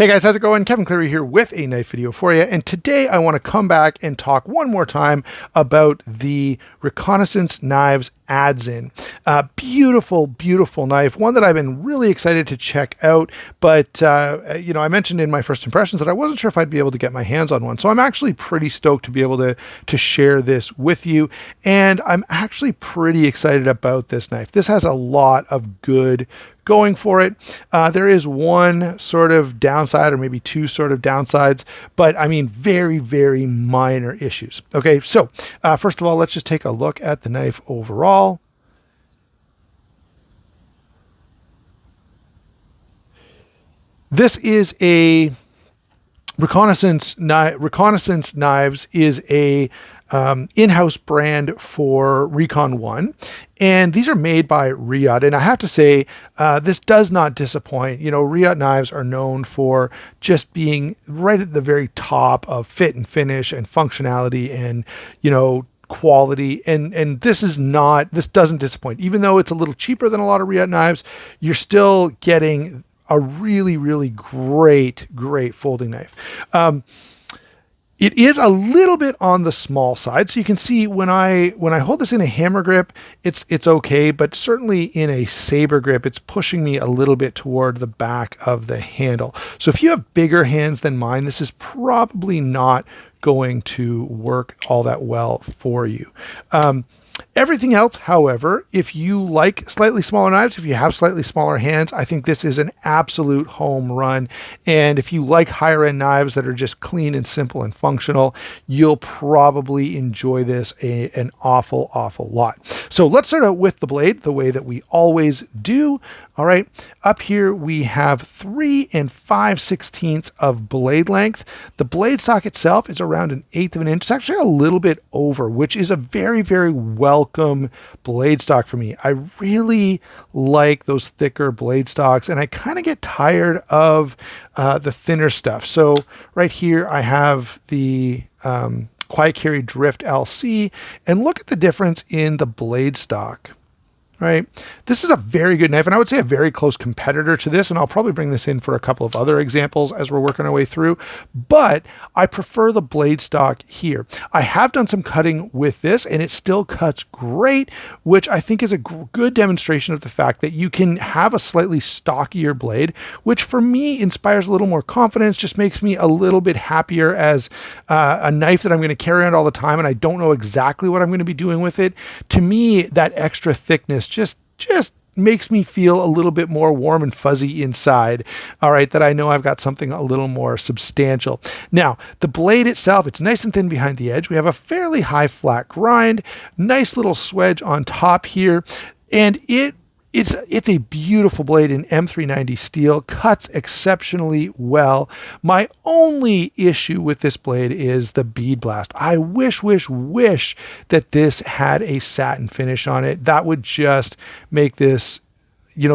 Hey guys, how's it going? Kevin Cleary here with a knife video for you. And today I want to come back and talk one more time about the Reconnaissance knives Adzine. Beautiful, beautiful knife. One that I've been really excited to check out. But, I mentioned in my first impressions that I wasn't sure if I'd be able to get my hands on one. So I'm actually pretty stoked to be able to share this with you. And I'm actually pretty excited about this knife. This has a lot of good going for it. There is one sort of downside, or maybe two sort of downsides, but I mean very, very minor issues. Okay, so first of all, let's just take a look at the knife overall. This is a Reconnaissance Knives is a in-house brand for Recon 1, and these are made by Riyadh. And I have to say, this does not disappoint. You know, Riyadh knives are known for just being right at the very top of fit and finish and functionality and, quality. And this doesn't disappoint. Even though it's a little cheaper than a lot of Riyadh knives, you're still getting a really, really great folding knife. It is a little bit on the small side. So you can see when I hold this in a hammer grip, it's okay, but certainly in a saber grip, it's pushing me a little bit toward the back of the handle. So if you have bigger hands than mine, this is probably not going to work all that well for you. Everything else, however, if you like slightly smaller knives, if you have slightly smaller hands, I think this is an absolute home run. And if you like higher end knives that are just clean and simple and functional, you'll probably enjoy this an awful lot. So let's start out with the blade the way that we always do. All right, up here we have 3 5/16 of blade length. The blade stock itself is around 1/8 of an inch. It's actually a little bit over, which is a very, very welcome blade stock for me. I really like those thicker blade stocks, and I kind of get tired of the thinner stuff. So right here I have the Quiet Carry Drift LC, and look at the difference in the blade stock. Right. This is a very good knife, and I would say a very close competitor to this, and I'll probably bring this in for a couple of other examples as we're working our way through, but I prefer the blade stock here. I have done some cutting with this, and it still cuts great, which I think is a good demonstration of the fact that you can have a slightly stockier blade, which for me inspires a little more confidence, just makes me a little bit happier as a knife that I'm going to carry around all the time, and I don't know exactly what I'm going to be doing with it. To me, that extra thickness just makes me feel a little bit more warm and fuzzy inside. All right, that I know I've got something a little more substantial. Now, the blade itself, it's nice and thin behind the edge. We have a fairly high flat grind, nice little swedge on top here, and it's a beautiful blade in M390 steel, cuts exceptionally well. My only issue with this blade is the bead blast. I wish that this had a satin finish on it. That would just make this,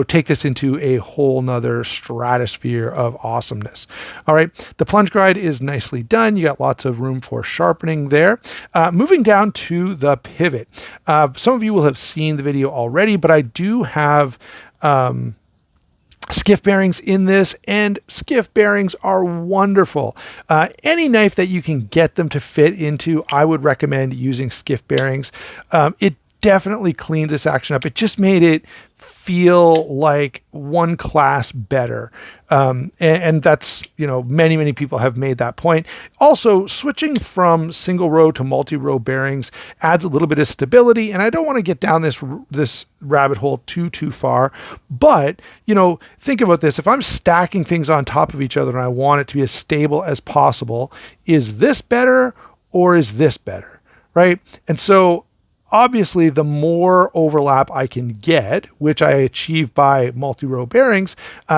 take this into a whole nother stratosphere of awesomeness. All right, the plunge guide is nicely done. You got lots of room for sharpening there. Moving down to the pivot. Some of you will have seen the video already, but I do have skiff bearings in this, and skiff bearings are wonderful. Any knife that you can get them to fit into, I would recommend using skiff bearings. It definitely cleaned this action up. It just made it feel like one class better. And that's, many people have made that point. Also, switching from single row to multi-row bearings adds a little bit of stability, and I don't want to get down this rabbit hole too far, but, think about this. If I'm stacking things on top of each other and I want it to be as stable as possible, is this better or is this better, right? And so obviously, the more overlap I can get, which I achieve by multi-row bearings,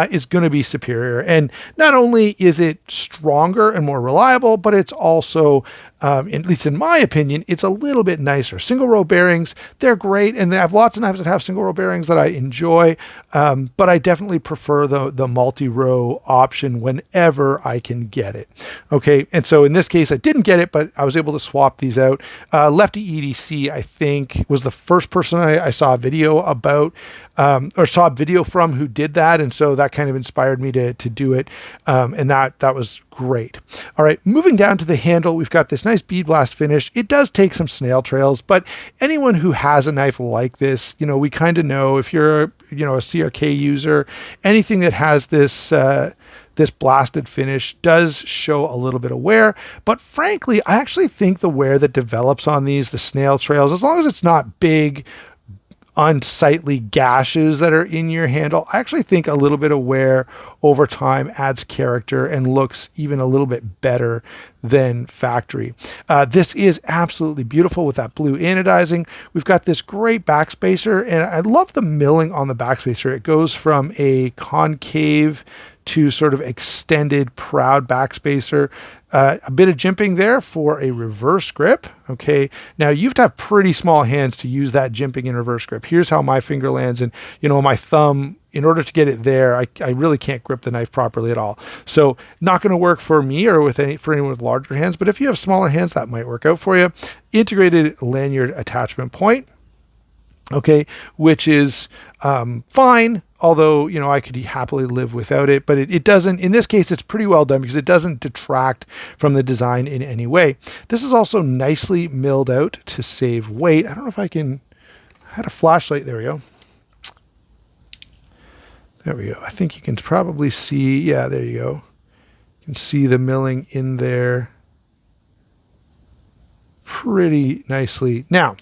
is going to be superior. And not only is it stronger and more reliable, but it's also, at least in my opinion, it's a little bit nicer. Single row bearings, they're great, and I have lots of knives that have single row bearings that I enjoy, but I definitely prefer the multi-row option whenever I can get it. Okay, and so in this case, I didn't get it, but I was able to swap these out. Lefty EDC, I think, was the first person I saw a video about or saw a video from who did that, and so that kind of inspired me to do it, and that was great. All right, moving down to the handle, we've got this nice bead blast finish. It does take some snail trails, but anyone who has a knife like this, we kind of know if you're a CRK user, anything that has this this blasted finish does show a little bit of wear, but frankly, I actually think the wear that develops on these, the snail trails, as long as it's not big, unsightly gashes that are in your handle, I actually think a little bit of wear over time adds character and looks even a little bit better than factory. This is absolutely beautiful with that blue anodizing. We've got this great backspacer, and I love the milling on the backspacer. It goes from a concave to sort of extended proud backspacer. A bit of jimping there for a reverse grip. Okay, now you have to have pretty small hands to use that jimping and reverse grip. Here's how my finger lands, and my thumb, in order to get it there, I really can't grip the knife properly at all. So not going to work for me or for anyone with larger hands, but if you have smaller hands, that might work out for you. Integrated lanyard attachment point, okay, which is fine, although I could happily live without it, but it doesn't, in this case, it's pretty well done because it doesn't detract from the design in any way. This is also nicely milled out to save weight. I don't know if I had a flashlight. There we go. There we go. I think you can probably see, yeah, there you go. You can see the milling in there pretty nicely. Now,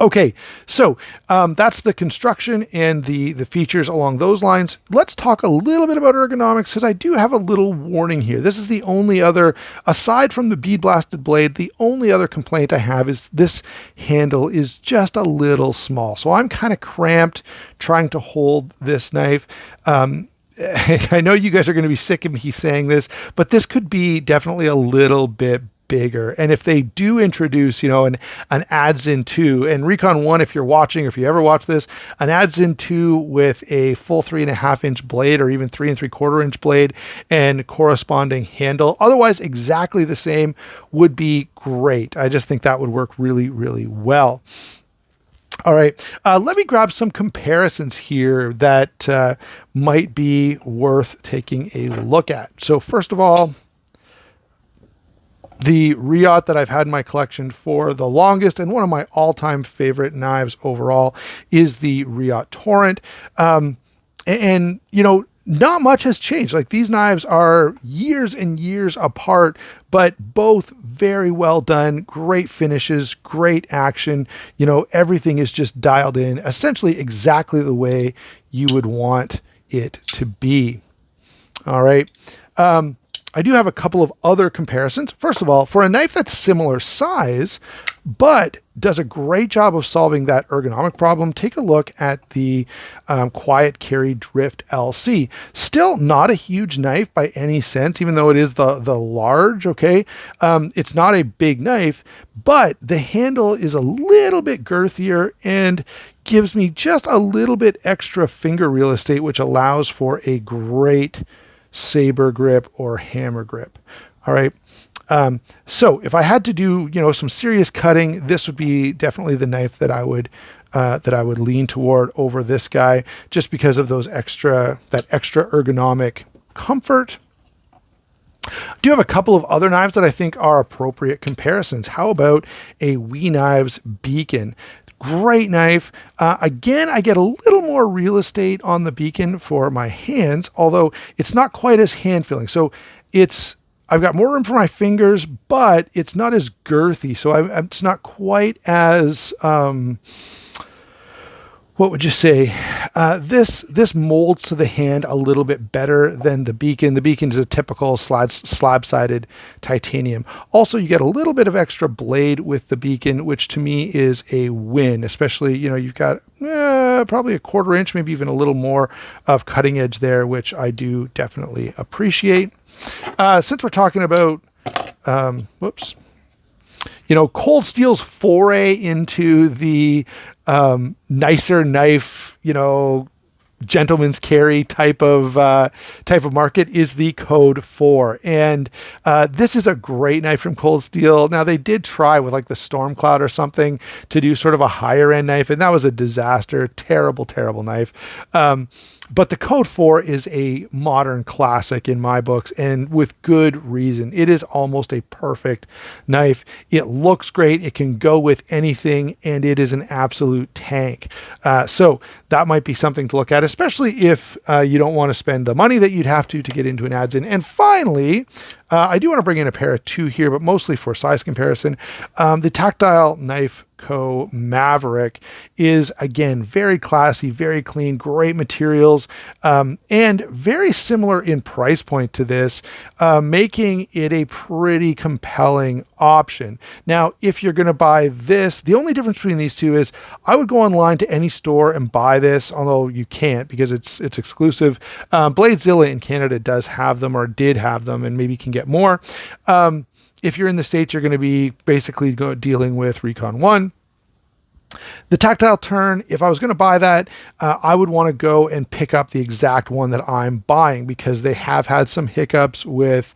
okay, so that's the construction and the features along those lines. Let's talk a little bit about ergonomics, because I do have a little warning here. This is the only other, aside from the bead blasted blade, the only other complaint I have is this handle is just a little small. So I'm kind of cramped trying to hold this knife. I know you guys are going to be sick of me saying this, but this could be definitely a little bit bigger. And if they do introduce, an Adzine 2, and Recon 1, if you're watching, or if you ever watch this, an Adzine 2 with a full 3.5-inch blade, or even 3 3/4-inch blade and corresponding handle, otherwise exactly the same, would be great. I just think that would work really, really well. All right, let me grab some comparisons here that might be worth taking a look at. So first of all, the Riot that I've had in my collection for the longest, and one of my all-time favorite knives overall, is the Riot Torrent. And not much has changed. Like, these knives are years and years apart, but both very well done, great finishes, great action. Everything is just dialed in essentially exactly the way you would want it to be. All right. I do have a couple of other comparisons. First of all, for a knife that's similar size, but does a great job of solving that ergonomic problem, take a look at the Quiet Carry Drift LC. Still not a huge knife by any sense, even though it is the large, okay? It's not a big knife, but the handle is a little bit girthier and gives me just a little bit extra finger real estate, which allows for a great saber grip or hammer grip. All right. So if I had to do, some serious cutting, this would be definitely the knife that I would lean toward over this guy, just because of that extra ergonomic comfort. I do have a couple of other knives that I think are appropriate comparisons. How about a Wee Knives Beacon? Great knife. Again, I get a little more real estate on the Beacon for my hands, although it's not quite as hand-feeling. So I've got more room for my fingers, but it's not as girthy. So it's not quite as, what would you say? This molds to the hand a little bit better than the Beacon. The Beacon is a typical slab-sided titanium. Also, you get a little bit of extra blade with the Beacon, which to me is a win, especially, you've got probably a 1/4 inch, maybe even a little more of cutting edge there, which I do definitely appreciate. Since we're talking about, Cold Steel's foray into the nicer knife, gentleman's carry type of market is the Code 4. And this is a great knife from Cold Steel. Now, they did try with like the Storm Cloud or something to do sort of a higher end knife, and that was a disaster. Terrible, terrible knife. But the Code 4 is a modern classic in my books, and with good reason. It is almost a perfect knife. It looks great. It can go with anything, and it is an absolute tank. So that might be something to look at, especially if you don't want to spend the money that you'd have to get into an Adzine. And finally, I do want to bring in a pair of two here, but mostly for size comparison. The Tactile Knife Co. Maverick is, again, very classy, very clean, great materials, and very similar in price point to this, making it a pretty compelling option. Now, if you're going to buy this, the only difference between these two is I would go online to any store and buy this, although you can't because it's exclusive. Bladezilla in Canada does have them, or did have them, and maybe can get more. If you're in the States, you're going to be basically dealing with Recon 1. The Tactile Turn, if I was going to buy that, I would want to go and pick up the exact one that I'm buying, because they have had some hiccups with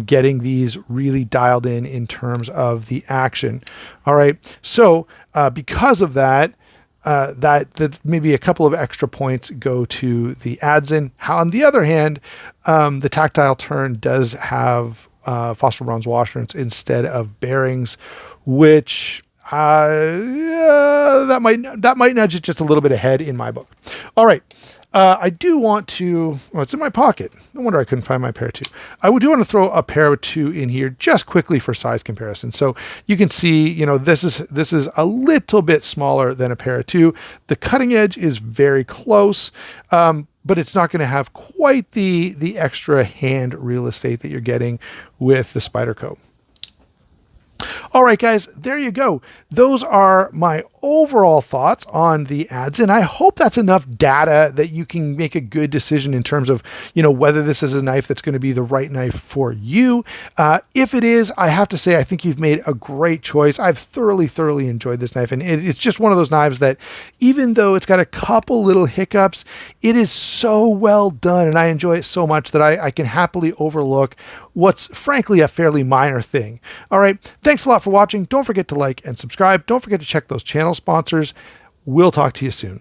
getting these really dialed in terms of the action. All right. So because of that, that maybe a couple of extra points go to the Adzine. On the other hand, the Tactile Turn does have phosphor bronze washers instead of bearings, which that might nudge it just a little bit ahead in my book. All right. I do want to, well, it's in my pocket. No wonder I couldn't find my pair of two. I do want to throw a pair of two in here just quickly for size comparison. So you can see, you know, this is a little bit smaller than a pair of two. The cutting edge is very close, but it's not going to have quite the extra hand real estate that you're getting with the Spyderco. All right, guys, there you go. Those are my overall thoughts on the Adzine. I hope that's enough data that you can make a good decision in terms of, you know, whether this is a knife that's going to be the right knife for you. If it is, I have to say, I think you've made a great choice. I've thoroughly enjoyed this knife, and it's just one of those knives that, even though it's got a couple little hiccups, it is so well done, and I enjoy it so much that I can happily overlook what's frankly a fairly minor thing. All right, thanks a lot for watching. Don't forget to like and subscribe. Don't forget to check those channel sponsors. We'll talk to you soon.